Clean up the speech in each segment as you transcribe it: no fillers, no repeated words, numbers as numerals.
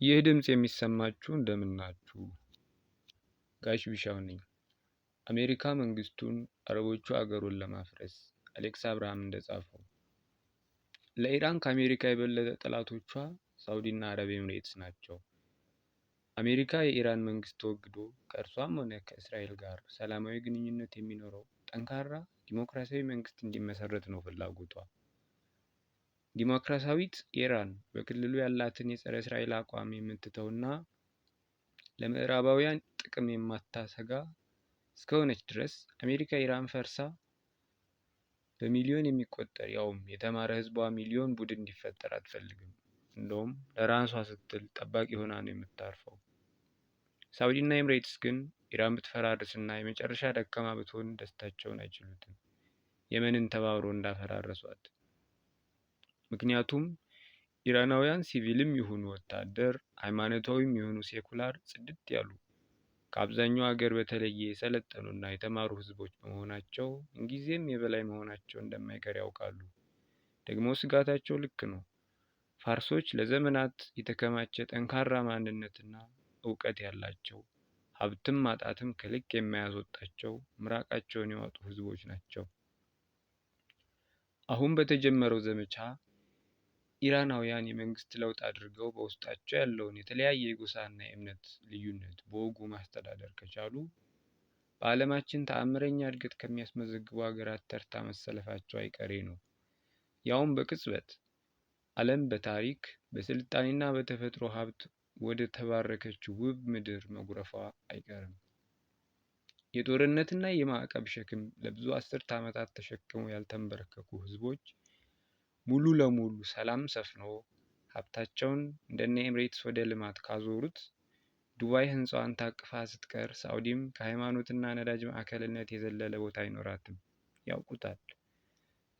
ይህ ድምጽ የሚሰማችሁ እንደምን ናችሁ? ጋሽ ቢሻው ነኝ። አሜሪካ መንግስቱን፣ አረቦቹ አገሩን ለማፍረስ። አሌክስ አብርሃም እንደጻፈው። ለኢራን ከአሜሪካ የበለጠ ጠላቶቿ ሳውዲና አረብ ኤምሬትስ ናቸው። አሜሪካ የኢራን መንግስት ተወግዶ ከእርሷም ሆነ ከእስራኤል ጋር ሰላማዊ ግንኙነት የሚኖረው ጠንካራ ዲሞክራሲያዊ መንግስት እንዲመሰረት ነው ፍላጎቷ። ዲሞክራሲያዊት ኢራን በክልሉ ያላትን የጸረ እስራኤል አቋም የምትተውና ለምዕራባውያን ጥቅም የማታሰጋ እስከሆነች ድረስ አሜሪካ ኢራን ፈርሳ በሚሊዮን የሚቆጠር ያውም የተማረ ህዝቧ ሚሊዮን ቡድን እንዲፈጠር አትፈልግም። እንደውም ለራሷ ስትል ጠባቂ ሆና ነው የምታርፈው። ሳውዲና ኤምሬትስ ግን ኢራን ብትፈራርስና የመጨረሻ ደካማ ብትሆን ደስታቸውን አይችሉትም፣ የመንን ተባብሮ እንዳፈራረሷት። ምክንያቱም ኢራናውያን ሲቪልም ይሁኑ ወታደር፣ ሃይማኖታዊም ይሁኑ ሴኩላር ጽድት ያሉ ከአብዛኛው ሀገር በተለየ የሰለጠኑና የተማሩ ህዝቦች በመሆናቸው ምንጊዜም የበላይ መሆናቸው እንደማይቀር ያውቃሉ። ደግሞ ስጋታቸው ልክ ነው። ፋርሶች ለዘመናት የተከማቸ ጠንካራ ማንነትና እውቀት ያላቸው፣ ሀብትም ማጣትም ከልክ የማያስወጣቸው ምራቃቸውን ያወጡ ህዝቦች ናቸው። አሁን በተጀመረው ዘመቻ ኢራናውያን የመንግስት ለውጥ አድርገው በውስጣቸው ያለውን የተለያየ የጎሳና የእምነት ልዩነት በወጉ ማስተዳደር ከቻሉ በዓለማችን ተአምረኛ እድገት ከሚያስመዘግቡ ሀገራት ተርታ መሰለፋቸው አይቀሬ ነው። ያውም በቅጽበት ዓለም በታሪክ በስልጣኔና በተፈጥሮ ሀብት ወደ ተባረከችው ውብ ምድር መጉረፏ አይቀርም። የጦርነትና የማዕቀብ ሸክም ለብዙ አስርት ዓመታት ተሸክመው ያልተንበረከኩ ህዝቦች ሙሉ ለሙሉ ሰላም ሰፍኖ ሀብታቸውን እንደነ ኤምሬትስ ወደ ልማት ካዞሩት ዱባይ ህንፃዋን ታቅፋ ስትቀር ሳውዲም ከሃይማኖትና ነዳጅ ማዕከልነት የዘለለ ቦታ አይኖራትም። ያውቁታል።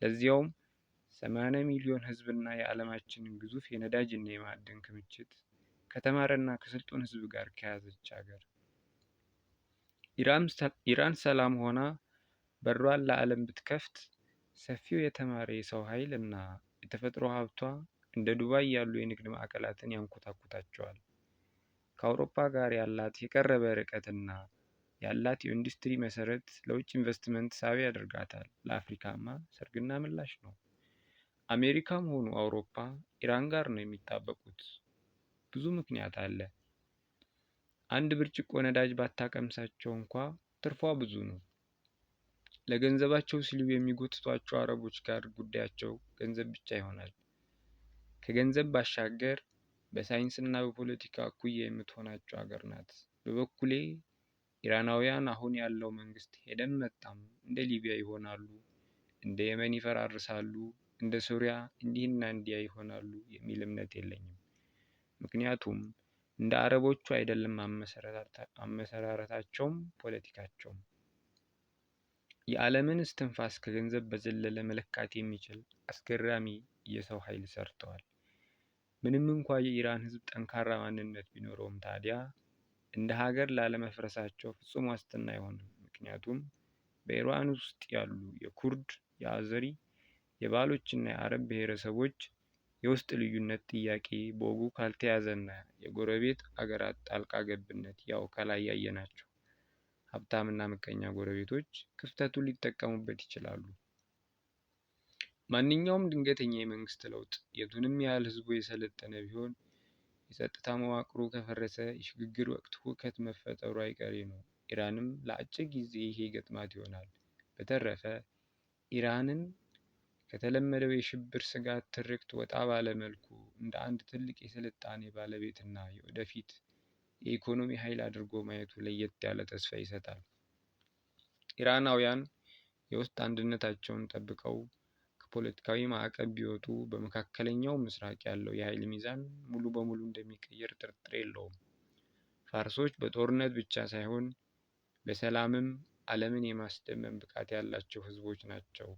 ለዚያውም 80 ሚሊዮን ህዝብና የዓለማችንን ግዙፍ የነዳጅና የማዕድን ክምችት ከተማረና ከስልጡን ህዝብ ጋር ከያዘች ሀገር። ኢራን ሰላም ሆና በሯን ለዓለም ብትከፍት ሰፊው የተማረ የሰው ኃይል እና የተፈጥሮ ሀብቷ እንደ ዱባይ ያሉ የንግድ ማዕከላትን ያንኮታኩታቸዋል። ከአውሮፓ ጋር ያላት የቀረበ ርቀትና ያላት የኢንዱስትሪ መሰረት ለውጭ ኢንቨስትመንት ሳቢ ያደርጋታል። ለአፍሪካማ ሰርግና ምላሽ ነው። አሜሪካም ሆኑ አውሮፓ ኢራን ጋር ነው የሚጣበቁት። ብዙ ምክንያት አለ። አንድ ብርጭቆ ነዳጅ ባታቀምሳቸው እንኳ ትርፏ ብዙ ነው። ለገንዘባቸው ሲሉ የሚጎትቷቸው አረቦች ጋር ጉዳያቸው ገንዘብ ብቻ ይሆናል። ከገንዘብ ባሻገር በሳይንስና በፖለቲካ እኩያ የምትሆናቸው ሀገር ናት። በበኩሌ ኢራናውያን አሁን ያለው መንግስት ሄደም መጣም እንደ ሊቢያ ይሆናሉ፣ እንደ የመን ይፈራርሳሉ፣ እንደ ሱሪያ እንዲህና እንዲያ ይሆናሉ የሚል እምነት የለኝም። ምክንያቱም እንደ አረቦቹ አይደለም አመሰራረታቸውም ፖለቲካቸውም። የዓለምን እስትንፋስ ከገንዘብ በዘለለ መለካት የሚችል አስገራሚ የሰው ኃይል ሰርተዋል። ምንም እንኳ የኢራን ህዝብ ጠንካራ ማንነት ቢኖረውም ታዲያ እንደ ሀገር ላለመፍረሳቸው ፍጹም ዋስትና አይሆንም። ምክንያቱም በኢራን ውስጥ ያሉ የኩርድ፣ የአዘሪ፣ የባሎችና የአረብ ብሔረሰቦች የውስጥ ልዩነት ጥያቄ በወጉ ካልተያዘና የጎረቤት አገራት ጣልቃ ገብነት ያው ከላይ ያየናቸው ሀብታምና ምቀኛ ጎረቤቶች ክፍተቱን ሊጠቀሙበት ይችላሉ። ማንኛውም ድንገተኛ የመንግስት ለውጥ የቱንም ያህል ህዝቡ የሰለጠነ ቢሆን የጸጥታ መዋቅሩ ከፈረሰ የሽግግር ወቅት ሁከት መፈጠሩ አይቀሬ ነው። ኢራንም ለአጭር ጊዜ ይሄ ገጥማት ይሆናል። በተረፈ ኢራንን ከተለመደው የሽብር ስጋት ትርክት ወጣ ባለ መልኩ እንደ አንድ ትልቅ የስልጣኔ ባለቤትና የወደፊት የኢኮኖሚ ኃይል አድርጎ ማየቱ ለየት ያለ ተስፋ ይሰጣል። ኢራናውያን የውስጥ አንድነታቸውን ጠብቀው ከፖለቲካዊ ማዕቀብ ቢወጡ በመካከለኛው ምስራቅ ያለው የኃይል ሚዛን ሙሉ በሙሉ እንደሚቀየር ጥርጥር የለውም። ፋርሶች በጦርነት ብቻ ሳይሆን በሰላምም ዓለምን የማስደመም ብቃት ያላቸው ህዝቦች ናቸው።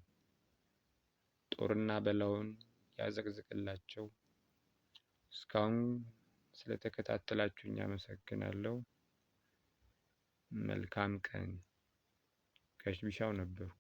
ጦርና በላውን ያዘቅዝቅላቸው። እስካሁን ስለተከታተላችሁኝ አመሰግናለሁ። መልካም ቀን። ጋሽ ቢሻው ነበርኩ።